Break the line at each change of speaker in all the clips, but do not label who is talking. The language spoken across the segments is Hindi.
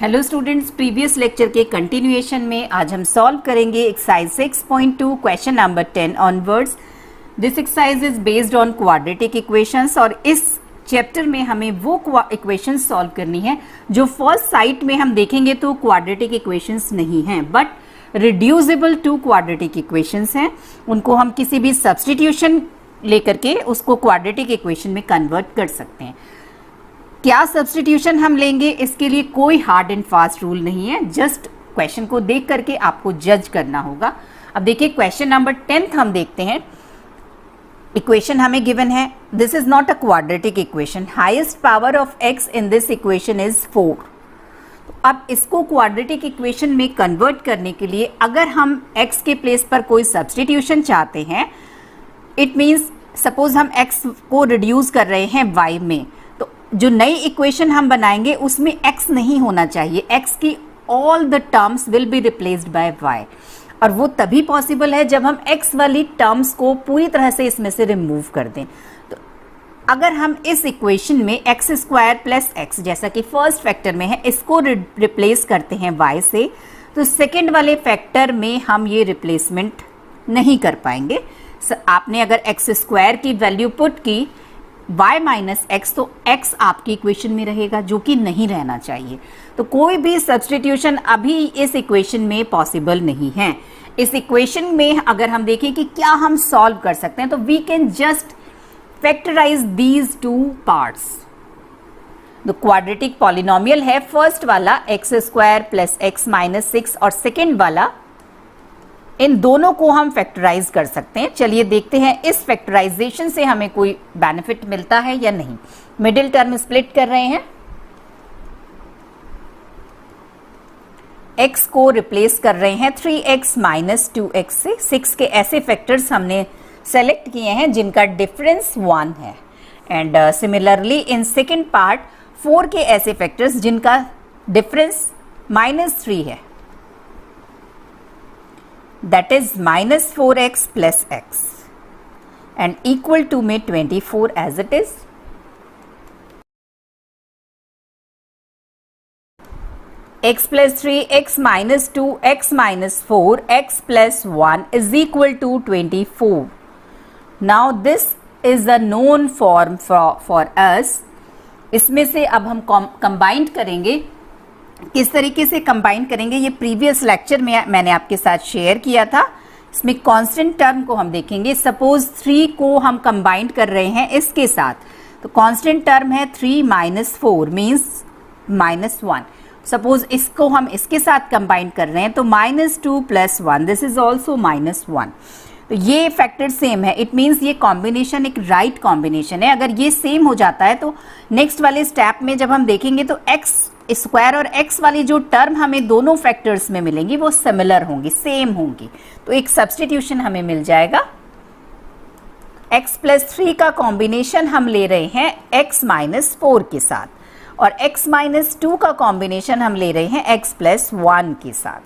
हेलो स्टूडेंट्स, प्रीवियस लेक्चर के कंटिन्यूएशन में आज हम सॉल्व करेंगे exercise 6.2 question number 10 onwards. This exercise is based on quadratic equations और इस चैप्टर में हमें वो इक्वेशंस सॉल्व करनी है जो फर्स्ट साइट में हम देखेंगे तो क्वाड्रेटिक इक्वेशंस नहीं हैं but reducible to quadratic equations हैं। उनको हम किसी भी सब्स्टिट्यूशन लेकर के उसको क्वाड्रेटिक इक्वेशन में कन्वर्ट कर सकते हैं। क्या सब्स्टिट्यूशन हम लेंगे, इसके लिए कोई हार्ड एंड फास्ट रूल नहीं है, जस्ट क्वेश्चन को देख करके आपको जज करना होगा। अब देखिए क्वेश्चन नंबर 10 हम देखते हैं। इक्वेशन हमें गिवन है, this is not a quadratic equation, highest power of x in this equation is 4। अब इसको क्वाड्रेटिक इक्वेशन में कन्वर्ट करने के लिए अगर हम x के प्लेस पर कोई सब्स्टिट्यूशन चाहते हैं, इट मीन्स सपोज हम x को रिड्यूस कर रहे हैं y में, तो जो नई इक्वेशन हम बनाएंगे उसमें x नहीं होना चाहिए, x की all the terms will be replaced by y, और वो तभी पॉसिबल है जब हम x वाली टर्म्स को पूरी तरह से इसमें से रिमूव कर दें। तो अगर हम इस इक्वेशन में एक्स स्क्वायर प्लस एक्स, जैसा कि फर्स्ट फैक्टर में है, इसको रिप्लेस करते हैं y से, तो सेकेंड वाले फैक्टर में हम ये रिप्लेसमेंट नहीं कर पाएंगे। आपने अगर एक्स स्क्वायर की वैल्यू पुट की y माइनस एक्स, तो x आपकी इक्वेशन में रहेगा जो कि नहीं रहना चाहिए। तो कोई भी सब्स्टिट्यूशन अभी इस इक्वेशन में पॉसिबल नहीं है। इस इक्वेशन में अगर हम देखें कि क्या हम सॉल्व कर सकते हैं, तो we can just factorise these two parts. The quadratic polynomial है फर्स्ट वाला X square plus X minus 6 और सेकेंड वाला, इन दोनों को हम फैक्टराइज कर सकते हैं। चलिए देखते हैं इस फैक्टराइजेशन से हमें कोई बेनिफिट मिलता है या नहीं। मिडिल टर्म स्प्लिट कर रहे हैं, x को रिप्लेस कर रहे हैं 3x माइनस 2x से। 6 के ऐसे फैक्टर्स हमने सेलेक्ट किए हैं जिनका डिफरेंस 1 है, and similarly in second part 4 के ऐसे फैक्टर्स जिनका डिफरेंस -3 है, that is minus 4x plus x and equal to में 24 as it is। x plus 3, x minus 2, x minus 4, x plus 1 is equal to 24. Now this is the known form for us। इसमें से अब हम कंबाइन करेंगे। किस तरीके से कंबाइन करेंगे ये प्रीवियस लेक्चर में मैंने आपके साथ शेयर किया था। इसमें कांस्टेंट टर्म को हम देखेंगे। सपोज 3 को हम कंबाइन कर रहे हैं इसके साथ, तो कांस्टेंट टर्म है 3 माइनस 4 मीन्स -1। सपोज इसको हम इसके साथ कंबाइन कर रहे हैं तो -2 प्लस 1, दिस इज ऑल्सो -1। तो ये फैक्टर सेम है, इट मीन्स ये कॉम्बिनेशन एक राइट कॉम्बिनेशन है। अगर ये सेम हो जाता है तो नेक्स्ट वाले स्टेप में जब हम देखेंगे तो एक्स स्क्वायर और x वाली जो टर्म हमें दोनों फैक्टर्स में मिलेंगी वो सिमिलर होंगी, सेम होंगी। तो एक सब्स्टिट्यूशन हमें मिल जाएगा। x प्लस 3 का कॉम्बिनेशन हम ले रहे हैं x माइनस 4 के साथ, और x माइनस 2 का कॉम्बिनेशन हम ले रहे हैं x प्लस 1 के साथ।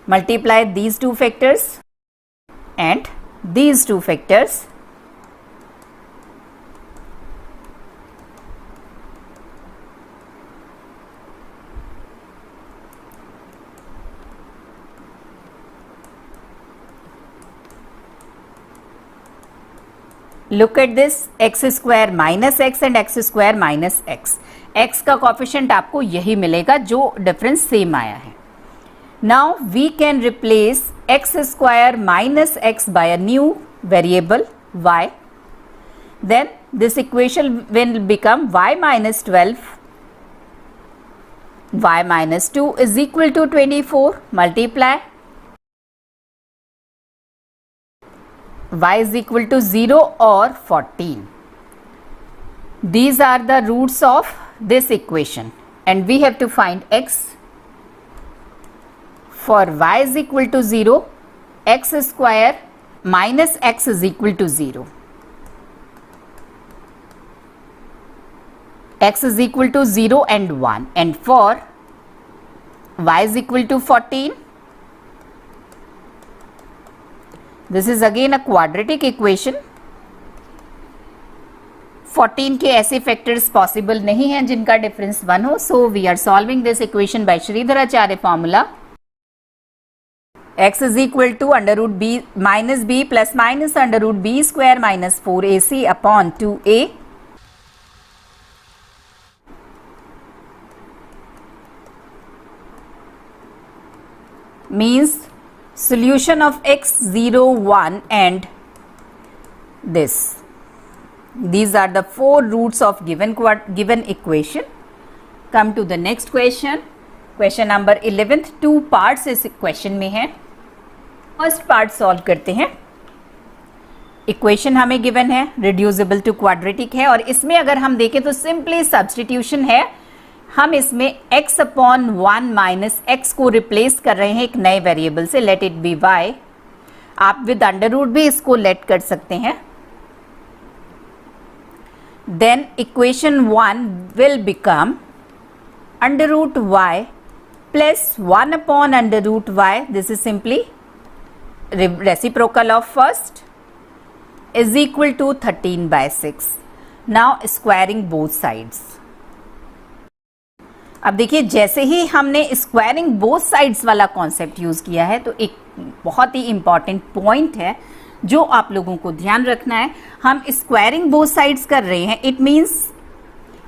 Multiply these two factors and these two factors, look at this, X square minus X and X square minus X. एक्स का कॉफिशिएंट आपको यही मिलेगा जो डिफरेंस सेम आया है। Now we can replace X square minus X by a new variable y, then this equation will become y minus 12 y minus 2 is equal to 24। Multiply y is equal to 0 or 14. These are the roots of this equation and we have to find x. For y is equal to 0, x square minus x is equal to 0. X is equal to 0 and 1, and for y is equal to 14, this is again a quadratic equation. 14 के ऐसे फैक्टर्स पॉसिबल नहीं हैं जिनका डिफरेंस 1 हो. So we are solving this equation by Shridharacharya formula. x is equal to under root b minus b plus minus under root b square minus 4ac upon 2a. Means solution of x 0 1 and this. These are the four roots of given equation. Come to the next question. Question number 11th. 2 parts इस question में है. फर्स्ट पार्ट सॉल्व करते हैं. इक्वेशन हमें गिवन है, रिड्यूसिबल टू क्वाड्रेटिक है, और इसमें अगर हम देखें तो सिंपली सब्स्टिट्यूशन है. हम इसमें x अपॉन 1 माइनस एक्स को रिप्लेस कर रहे हैं एक नए वेरिएबल से. Let it be y. आप विद अंडर रूट भी इसको लेट कर सकते हैं. Then equation 1 will become under root y plus 1 upon under root y. This is simply reciprocal of first is equal to 13 by 6. Now squaring both sides. अब देखिए जैसे ही हमने स्क्वायरिंग बोथ साइड्स वाला कॉन्सेप्ट यूज किया है तो एक बहुत ही इंपॉर्टेंट पॉइंट है जो आप लोगों को ध्यान रखना है. हम स्क्वायरिंग बोथ साइड्स कर रहे हैं. इट मींस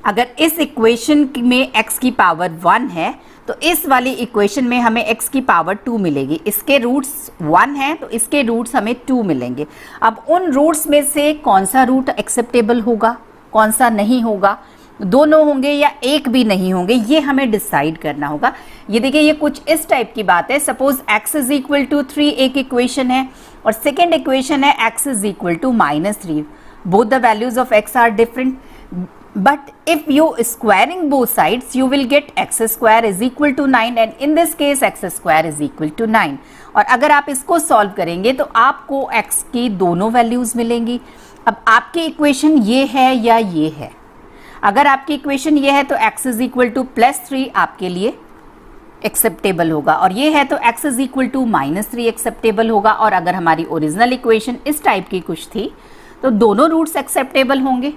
अगर इस इक्वेशन में x की पावर 1 है तो इस वाली इक्वेशन में हमें x की पावर 2 मिलेगी. इसके रूट्स 1 हैं तो इसके रूट्स हमें 2 मिलेंगे. अब उन रूट्स में से कौन सा रूट एक्सेप्टेबल होगा, कौन सा नहीं होगा, दोनों होंगे या एक भी नहीं होंगे, ये हमें डिसाइड करना होगा. ये देखिए ये कुछ इस टाइप की बात है. Suppose x is equal to 3 एक इक्वेशन है और सेकेंड इक्वेशन है x is equal to -3. Both the values of x are different. But if you squaring both sides, you will get x square is equal to 9 and in this case x square is equal to 9. और अगर आप इसको सॉल्व करेंगे तो आपको x की दोनों वैल्यूज मिलेंगी. अब आपकी इक्वेशन ये है या ये है. अगर आपकी इक्वेशन ये है तो x इज इक्वल टू +3 आपके लिए एक्सेप्टेबल होगा और ये है तो x is equal to -3 acceptable होगा. और अगर हमारी ओरिजिनल इक्वेशन इस टाइप की कुछ थी तो दोनों रूट्स एक्सेप्टेबल होंगे.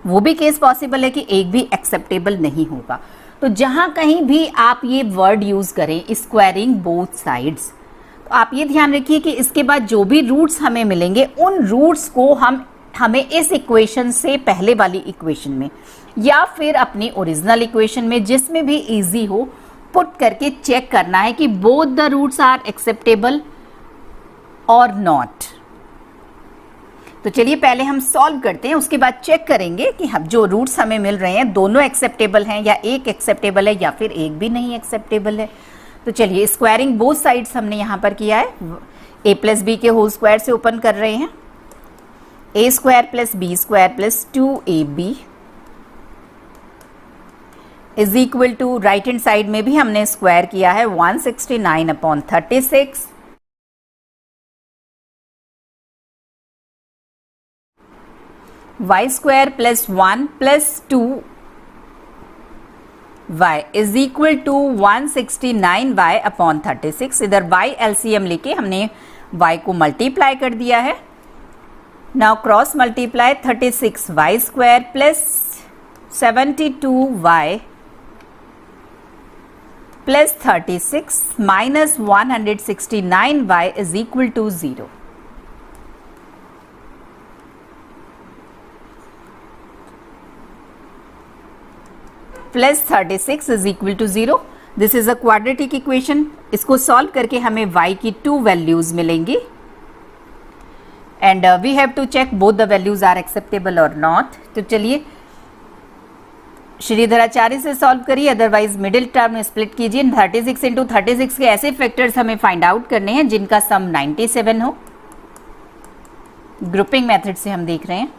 वो भी केस पॉसिबल है कि एक भी एक्सेप्टेबल नहीं होगा. तो जहां कहीं भी आप ये वर्ड यूज करें स्क्वायरिंग बोथ साइड्स, तो आप ये ध्यान रखिए कि इसके बाद जो भी रूट्स हमें मिलेंगे उन रूट्स को हमें इस इक्वेशन से पहले वाली इक्वेशन में या फिर अपनी ओरिजिनल इक्वेशन में जिसमें भी इजी हो पुट करके चेक करना है कि both the roots are acceptable और नॉट. तो चलिए पहले हम सॉल्व करते हैं, उसके बाद चेक करेंगे कि हम जो रूट्स हमें मिल रहे हैं दोनों एक्सेप्टेबल हैं या एक एक्सेप्टेबल है या फिर एक भी नहीं एक्सेप्टेबल है. तो चलिए स्क्वायरिंग बोथ साइड्स हमने यहाँ पर किया है. a प्लस बी के होल स्क्वायर से ओपन कर रहे हैं. a square plus B square plus 2ab is equal to right hand side में भी हमने स्क्वायर किया है 169 अपॉन 36. y square plus 1 plus 2 y is equal to 169y upon 36. इधर y LCM लेके हमने y को मल्टीप्लाई कर दिया है. Now cross multiply 36y square plus 72y plus 36 minus 169y is equal to 0. Plus 36 is equal to 0. This is a quadratic equation. इसको सॉल्व करके हमें y की 2 वैल्यूज मिलेंगी and we have to check both the values are acceptable और नॉट. तो चलिए श्रीधराचार्य से सॉल्व करिए, अदरवाइज मिडिल टर्म में स्प्लिट कीजिए. 36 इंटू 36 के ऐसे फैक्टर्स हमें फाइंड आउट करने हैं जिनका सम 97 हो. ग्रुपिंग मेथड से हम देख रहे हैं.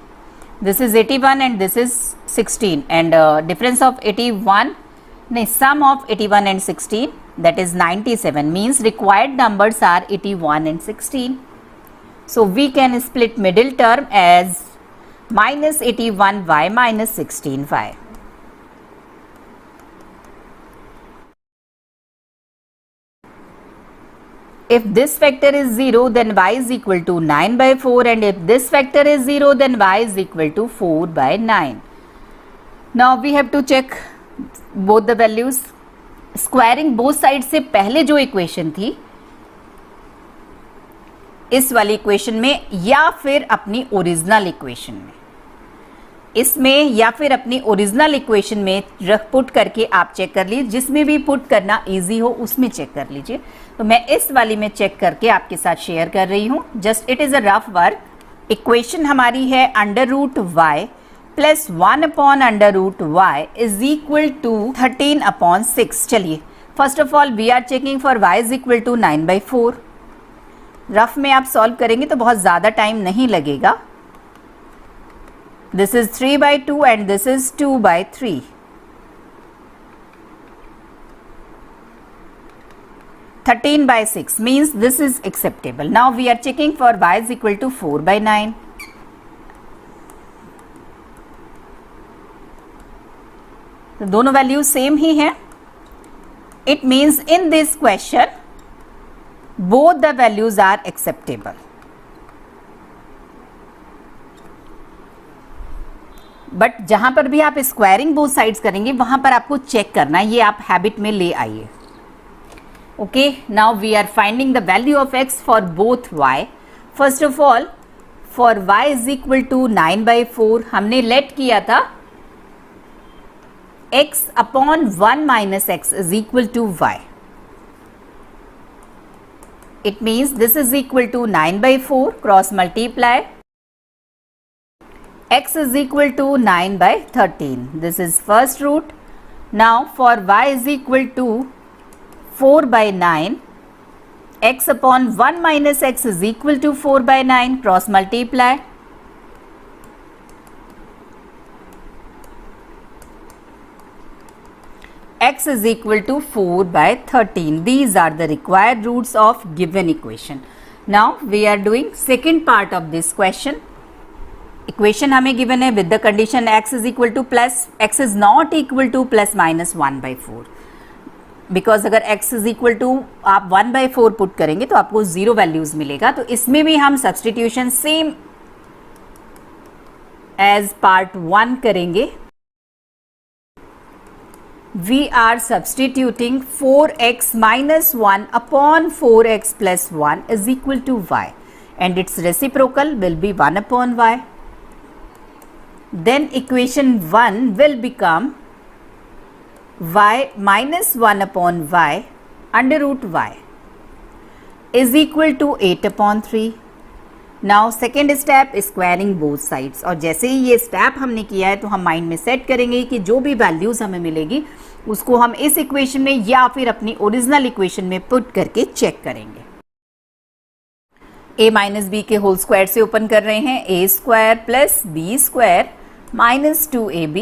This is 81 and this is 16 and difference of 81 sum of 81 and 16 that is 97 means required numbers are 81 and 16. So we can split middle term as minus 81y minus 16y. If this factor is 0, then y is equal to 9 by 4, and if this factor is 0, then y is equal to 4 by 9. Now we have to check both the values. Squaring both sides से पहले जो इक्वेशन थी इस वाली इक्वेशन में या फिर अपनी ओरिजिनल इक्वेशन में, इसमें या फिर अपनी ओरिजिनल इक्वेशन में रख पुट करके आप चेक कर लीजिए, जिसमें भी पुट करना इजी हो उसमें चेक कर लीजिए। तो मैं इस वाली में चेक करके आपके साथ शेयर कर रही हूँ। Just it is a rough work. Equation हमारी है under root Y plus 1 upon under root Y is equal to 13 upon 6। चलिए first of all we are checking for Y is equal to 9 by 4। Rough में आप सॉल्व करेंगे तो बहुत ज़्यादा टाइम नहीं लगेगा। This is 3 by 2 and this is 2 by 3. (13 by 6) means this is acceptable. Now we are checking for y is equal to 4 by 9. तो दोनों वैल्यूज सेम ही हैं. It means in this question both the values are acceptable. But जहां पर भी आप स्क्वायरिंग बोथ साइड्स करेंगे वहां पर आपको चेक करना है, ये आप हैबिट में ले आइए. Okay, now we are finding the value of x for both y. First of all for y is equal to 9 by 4 हमने लेट किया था x upon 1 minus X is equal to y. It means this is equal to 9 by 4 cross multiply x is equal to 9 by 13. This is first root. Now for y is equal to 4 by 9, x upon 1 minus x is equal to 4 by 9, cross multiply. X is equal to 4 by 13. These are the required roots of given equation. Now we are doing second part of this question. Equation हमें गिवन है with the condition x is equal two plus x is not equal two plus minus 1 by 4. Because अगर x इज इक्वल टू आप 1 बाई 4 पुट करेंगे तो आपको 0 वैल्यूज मिलेगा. तो इसमें भी हम सब्सटीट्यूशन सेम एज पार्ट 1 करेंगे. We are substituting 4x minus 1 upon 4x plus 1 is equal to y and its reciprocal will be 1 upon y. Then equation 1 will become y minus 1 upon y under root y is equal to 8 upon 3. Now second step is squaring both sides. और जैसे ही ये स्टेप हमने किया है तो हम माइंड में सेट करेंगे कि जो भी वैल्यूज हमें मिलेगी उसको हम इस इक्वेशन में या फिर अपनी ओरिजिनल इक्वेशन में पुट करके चेक करेंगे. a माइनस बी के होल स्क्वायर से ओपन कर रहे हैं. a square plus B square minus 2ab.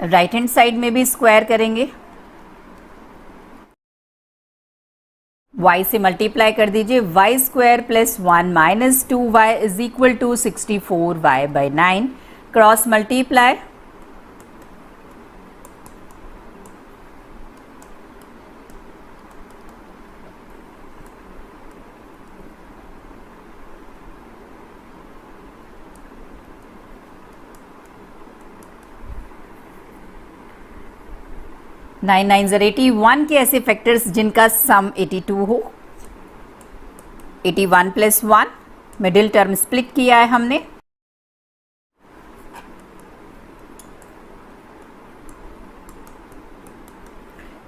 Right hand side में भी स्क्वायर करेंगे. y से मल्टीप्लाई कर दीजिए. y square plus 1 minus 2y is equal to 64y by 9. Cross multiply. Nine 9 ज़र 81 के ऐसे फैक्टर्स जिनका सम 82 हो. 81 प्लस 1 मिडिल टर्म स्प्लिट किया है हमने.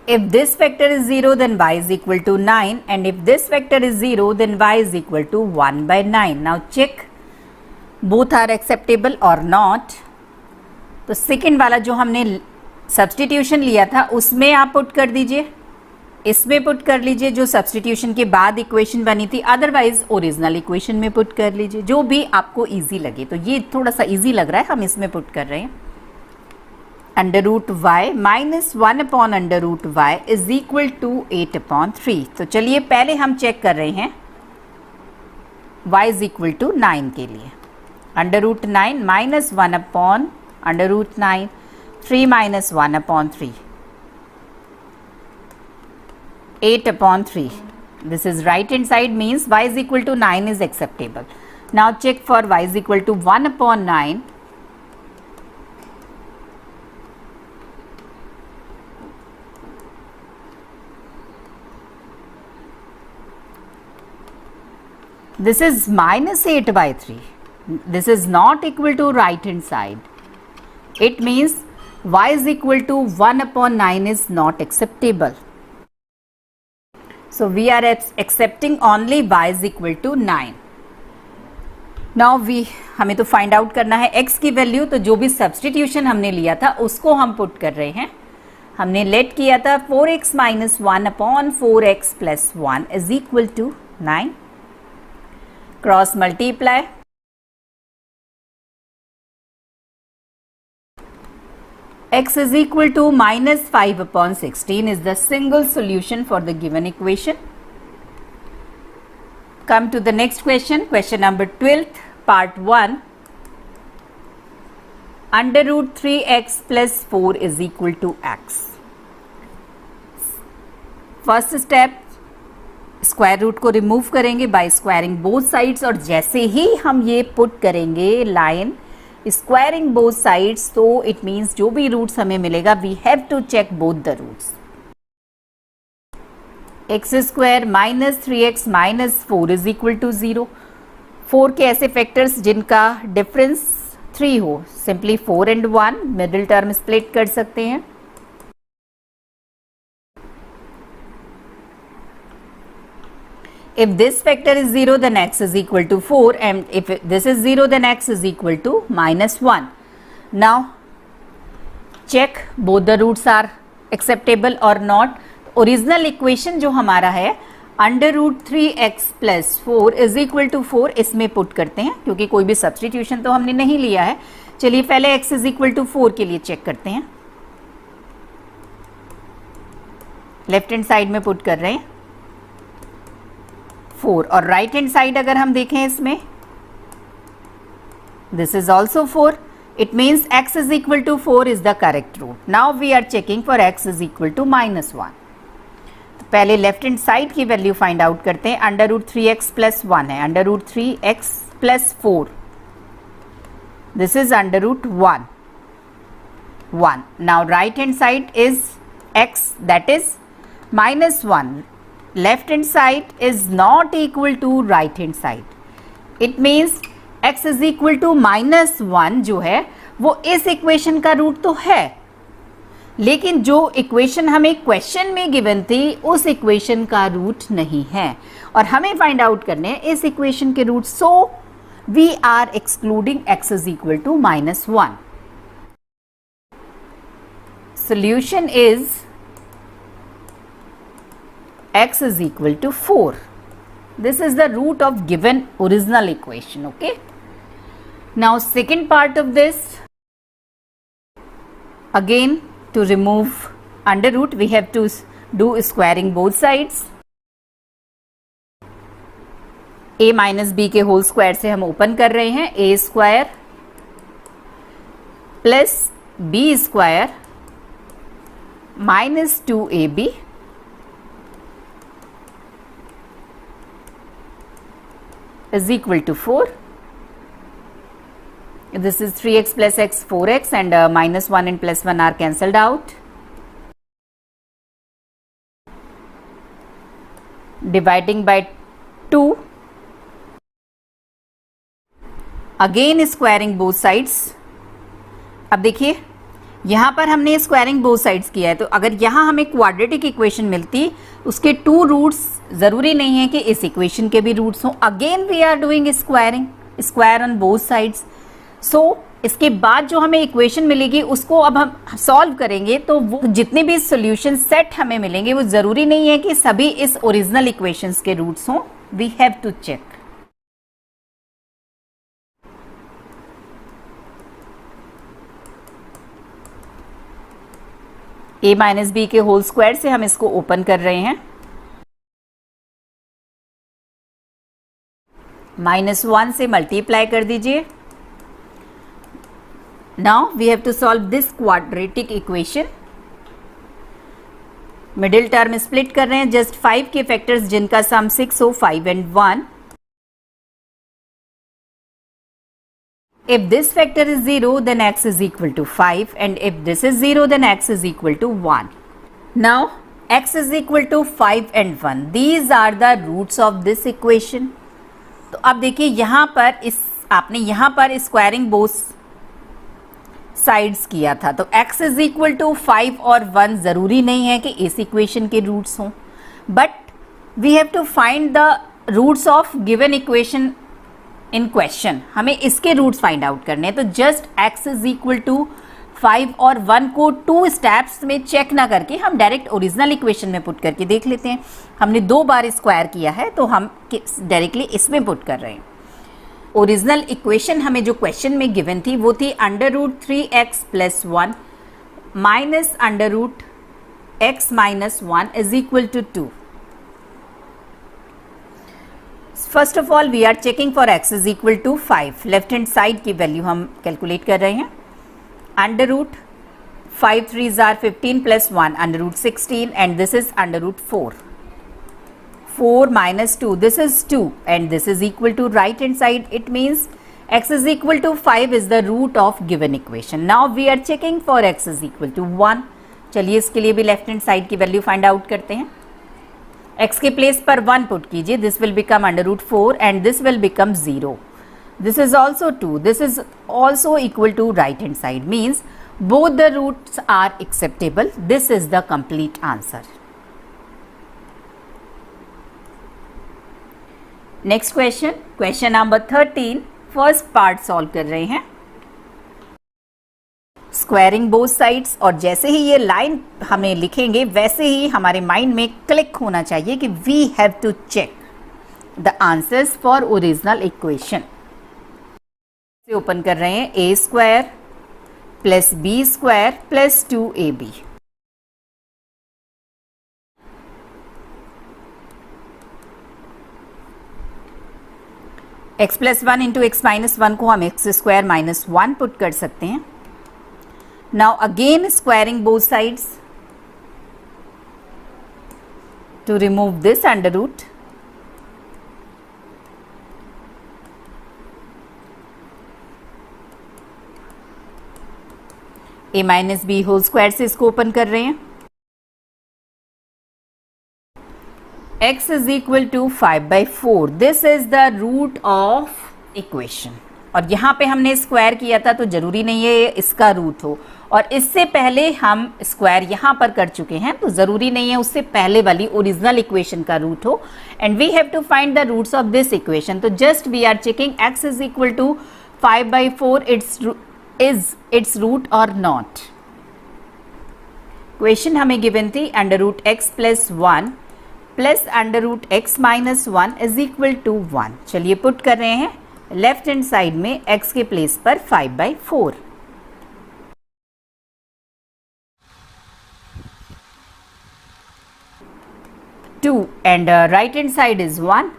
If this factor is 0 then y is equal to 9 and if this factor is 0 then y is equal to 1 by 9. Now check both are acceptable or not. तो सेकेंड वाला जो हमने सब्सटीट्यूशन लिया था उसमें आप पुट कर दीजिए, इसमें पुट कर लीजिए जो सब्सटीट्यूशन के बाद इक्वेशन बनी थी. अदरवाइज ओरिजिनल इक्वेशन में पुट कर लीजिए, जो भी आपको इजी लगे. तो ये थोड़ा सा इजी लग रहा है, हम इसमें पुट कर रहे हैं. Under root Y minus 1 upon under root Y is equal to 8 upon 3. तो चलिए पहले हम चेक कर रहे हैं y इज इक्वल टू 9 के लिए. Under root 9 minus 1 upon under root 9, 3 minus 1 upon 3. 8/3. This is right hand side, means y is equal to 9 is acceptable. Now check for y is equal to 1/9. This is -8/3. This is not equal to right hand side. It means y is equal to 1/9 is not acceptable. So we are accepting only y is equal to 9. Now हमें तो फाइंड आउट करना है x की वैल्यू, तो जो भी सब्सटीट्यूशन हमने लिया था उसको हम पुट कर रहे हैं. हमने लेट किया था 4x - 1/4x + 1 is equal to 9. Cross multiply. X is equal to -5/16 is the single solution for the given equation. Come to the next question, question number 12, part 1. √3x + 4 is equal to x. First step, square root को रिमूव करेंगे बाय स्क्वायरिंग बोथ साइड्स, और जैसे ही हम ये पुट करेंगे लाइन स्क्वायरिंग बोथ साइड्स, तो इट मीन्स जो भी रूट्स हमें मिलेगा we have to check both the roots. x² - 3x - 4 is equal to 0. 4 के ऐसे फैक्टर्स जिनका डिफरेंस 3 हो, simply 4 and 1 middle term split कर सकते हैं. If this factor is 0, then x is equal to 4, and if this is 0, then x is equal to -1. Now check both the roots are acceptable or not. Original equation जो हमारा है √3x + 4 इज इक्वल टू 4, इसमें पुट करते हैं क्योंकि कोई भी सब्सटीट्यूशन तो हमने नहीं लिया है. चलिए पहले x इज इक्वल टू 4 के लिए चेक करते हैं. लेफ्ट हैंड साइड में पुट कर रहे हैं 4, और राइट हैंड साइड अगर हम देखें इसमें this is also 4. It means x is equal to 4 is the correct root. Now we are checking for x is equal to -1. तो पहले लेफ्ट हैंड साइड की वैल्यू फाइंड आउट करते हैं. √3x + 1 है, √3x + 4, this is √1. Now right hand side is x, that is -1. left hand side is not equal to right hand side. It means x is equal to -1 जो है वो इस इक्वेशन का रूट तो है, लेकिन जो इक्वेशन हमें क्वेश्चन में गिवन थी उस इक्वेशन का रूट नहीं है, और हमें फाइंड आउट करने हैं इस इक्वेशन के root. So we are excluding x is equal to -1. Solution is x is equal to 4. This is the root of given original equation. Okay. Now second part of this, again to remove under root we have to do squaring both sides. a - b के होल स्क्वायर से हम ओपन कर रहे हैं. a² + b² -2ab is equal to 4. This is 3x + x 4x, and -1 and +1 are cancelled out. Dividing by 2. Again squaring both sides. अब देखिए यहाँ पर हमने स्क्वायरिंग बोथ साइड्स किया है, तो अगर यहाँ हमें क्वाड्रेटिक इक्वेशन मिलती उसके 2 रूट्स ज़रूरी नहीं है कि इस इक्वेशन के भी रूट्स हों. Again we are doing squaring, square on both sides. So इसके बाद जो हमें इक्वेशन मिलेगी उसको अब हम सॉल्व करेंगे, तो वो जितने भी सॉल्यूशन सेट हमें मिलेंगे वो ज़रूरी नहीं है कि सभी इस ओरिजिनल इक्वेशंस के रूट्स हों. We have to check. a - b के होल स्क्वायर से हम इसको ओपन कर रहे हैं. -1 से मल्टीप्लाई कर दीजिए. Now we have to solve this quadratic equation. Middle term split कर रहे हैं, जस्ट 5 के फैक्टर्स जिनका सम 6 हो, 5 and 1. If this factor is 0, then x is equal to 5, and if this is 0, then x is equal to 1. Now x is equal to 5 and 1. These are the roots of this equation. तो अब देखिए यहाँ पर आपने यहाँ पर स्क्वायरिंग बोथ साइड्स किया था, तो x इज इक्वल टू 5 और 1 ज़रूरी नहीं है कि इस इक्वेशन के रूट्स हों, but we have to find the roots of given equation in question. हमें इसके रूट्स फाइंड आउट करने हैं. तो just x is equal to 5 और 1 को 2 स्टेप्स में चेक ना करके हम डायरेक्ट ओरिजिनल इक्वेशन में पुट करके देख लेते हैं. हमने 2 बार स्क्वायर किया है तो हम डायरेक्टली इसमें पुट कर रहे हैं. ओरिजिनल इक्वेशन हमें जो क्वेश्चन में गिवन थी वो थी √3x + 1 minus √x - 1 is equal to 2. First of all we are checking for x is equal to 5. Left hand side की वैल्यू हम कैलकुलेट कर रहे हैं. √5 3s are 15 + 1 √16, and this is √4. 4 minus 2, this is 2, and this is equal to right hand side. It means x is equal to 5 is the root of given equation. Now we are checking for x is equal to 1. चलिए इसके लिए भी लेफ्ट हैंड साइड की वैल्यू फाइंड आउट करते हैं. x के प्लेस पर 1 पुट कीजिए. This will become √4 and this will become 0. This is also 2. This is also equal to right hand side. Means both the roots are acceptable. This is the complete answer. Next question number 13. First part solve कर रहे हैं. स्क्वायरिंग बोथ साइड्स, और जैसे ही ये लाइन हमें लिखेंगे वैसे ही हमारे माइंड में क्लिक होना चाहिए कि we have to check the answers for original equation. Open कर रहे हैं a² + b² + 2ab. x + 1 into x - 1 को हम x² - 1 पुट कर सकते हैं. Now again squaring both sides to remove this under root. a - b whole square से इसको ओपन कर रहे हैं. x is equal to 5/4. This is the root of equation. और यहाँ पे हमने स्क्वायर किया था तो ज़रूरी नहीं है इसका रूट हो, और इससे पहले हम स्क्वायर यहाँ पर कर चुके हैं तो ज़रूरी नहीं है उससे पहले वाली ओरिजिनल इक्वेशन का रूट हो. And we have to find the roots of this equation. तो just we are checking x is equal to 5/4 its root or not. Question हमें गिवन थी √x + 1 + √x - 1 is equal to 1. चलिए पुट कर रहे हैं लेफ्ट हैंड साइड में x के प्लेस पर 5/4. To and right hand side is 1.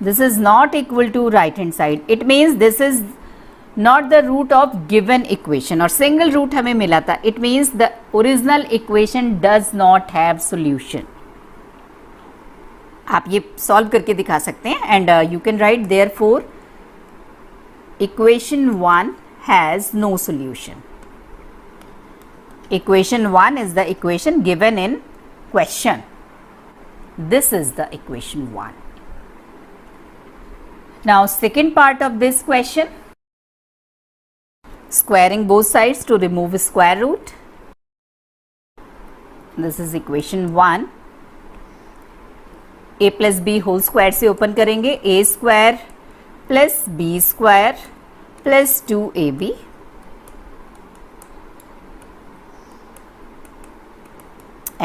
This is not equal to right hand side. It means this is not the root of given equation, और सिंगल रूट हमें मिला था. It means the original equation does not have solution. आप ये सॉल्व करके दिखा सकते हैं. And you can write therefore equation 1 has no solution. Equation 1 is the equation given in question. This is the equation 1. Now second part of this question. Squaring both sides to remove square root. This is equation 1. a + b whole square से ओपन करेंगे. a² + b² + 2ab.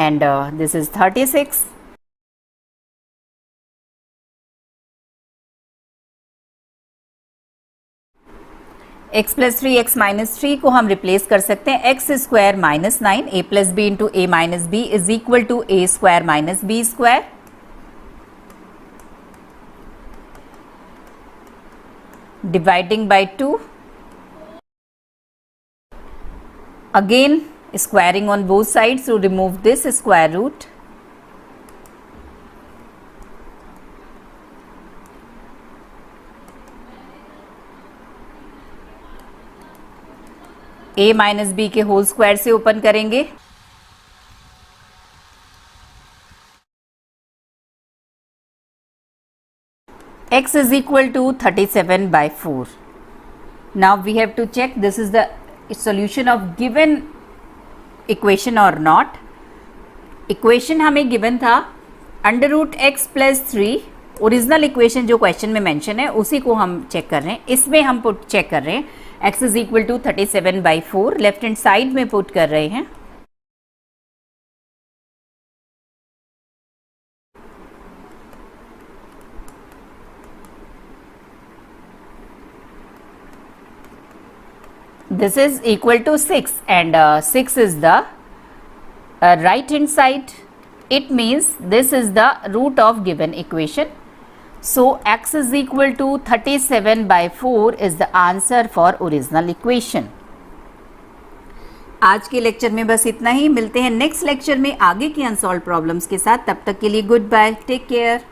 And this is 36. x + 3x - 3 को हम रिप्लेस कर सकते हैं x² - 9. a + b into a - b is equal to a² - b². Dividing by 2. Again Squaring on both sides to remove this square root. a minus B के होल स्क्वायर से ओपन करेंगे. x is equal to 37 by 4. Now we have to check this is the solution of given equation or not. Equation हमें given था under root X plus 3. Original equation जो क्वेश्चन में मेंशन है उसी को हम चेक कर रहे हैं. इसमें हम पुट चेक कर रहे हैं x is equal to 37 by 4. Left hand side में पुट कर रहे हैं. This is equal to 6 and 6 is the right hand side. It means this is the root of given equation. So x is equal to 37 by 4 is the answer for original equation. आज के लेक्चर में बस इतना ही. मिलते हैं नेक्स्ट लेक्चर में आगे की अनसॉल्व प्रॉब्लम्स के साथ. तब तक के लिए गुड बाय, टेक केयर.